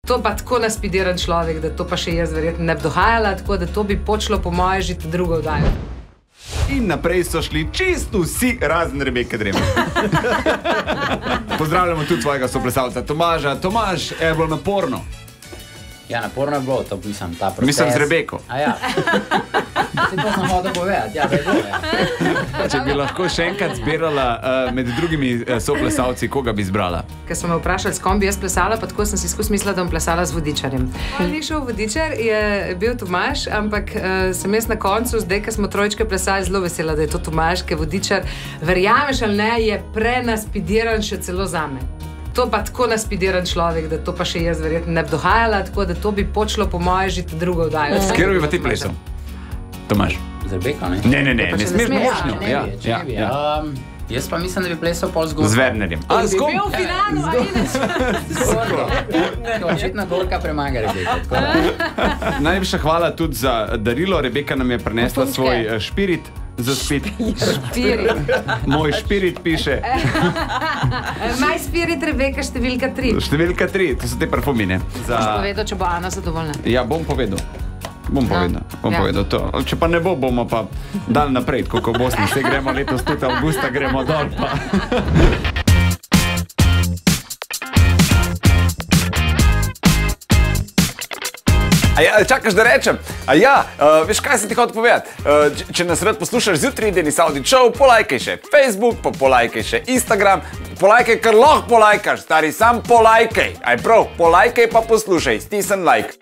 To pa tako naspidiran človek, da to pa še jaz verjetno ne bi dohajala, tako da to bi počelo po moje že drugo oddajo. In naprej so šli čisto vsi, razen Rebeke Dremelj. Pozdravljamo tudi svojega soplesalca Tomaža. Tomaž, je bilo naporno? Ja, naporno je bilo, to mislim, ta proces. Mislim z Rebeko. A ja. Se to sem hotel povedati, ja, da je bilo, ja. Če bi lahko še enkrat zbirala med drugimi soplesalci, koga bi izbrala? Ker so me vprašali, s kom bi jaz plesala, pa tako sem si skozi mislila, da bom plesala z Vodičarjem. Ni šel Vodičar, je bil Tomaž, ampak sem jaz na koncu, zdaj, ko smo trojčke plesali, zelo vesela, da je to Tomaž, ker Vodičar, verjameš ali ne, je prenaspidiran še celo zame. To pa tako naspidiran človek, da to pa še jaz verjetno ne bi dohajala, tako da to bi počelo po moje že drugo oddajo. S katero bi pa ti plesal? Tomaž. Z Rebeko, ne? Ne smeš mošnjo. Jaz pa mislim, da bi plesal pol z Gorkom. Z Wernerjem. A, z kom? Bi bil v finalu, a Ines? Z Gorkom. Očitno Gorka premaga Rebeko. Najlepša hvala tudi za darilo. Rebeka nam je prinesla svoj špirit za spit. Špirit. Moj špirit piše. My Spirit, Rebeka, številka 3. Številka 3, to so te parfumine. Boš povedal, če bo Ana zadovoljna. Ja, bom povedal. Bom povedal to. Če pa ne bo, bomo pa dali naprej, tako v Bosni. Vse gremo letos tudi avgusta, gremo dol pa. Čakaš, da rečem? Veš, kaj sem ti hotel povedati? Če nas rad poslušaš zjutraj, Denis Audi Show, polajkaj še Facebook, pa polajkaj še Instagram, polajkaj, kar lahko polajkaš, stari, sam polajkaj. Aj prav, polajkaj pa poslušaj, stisni like.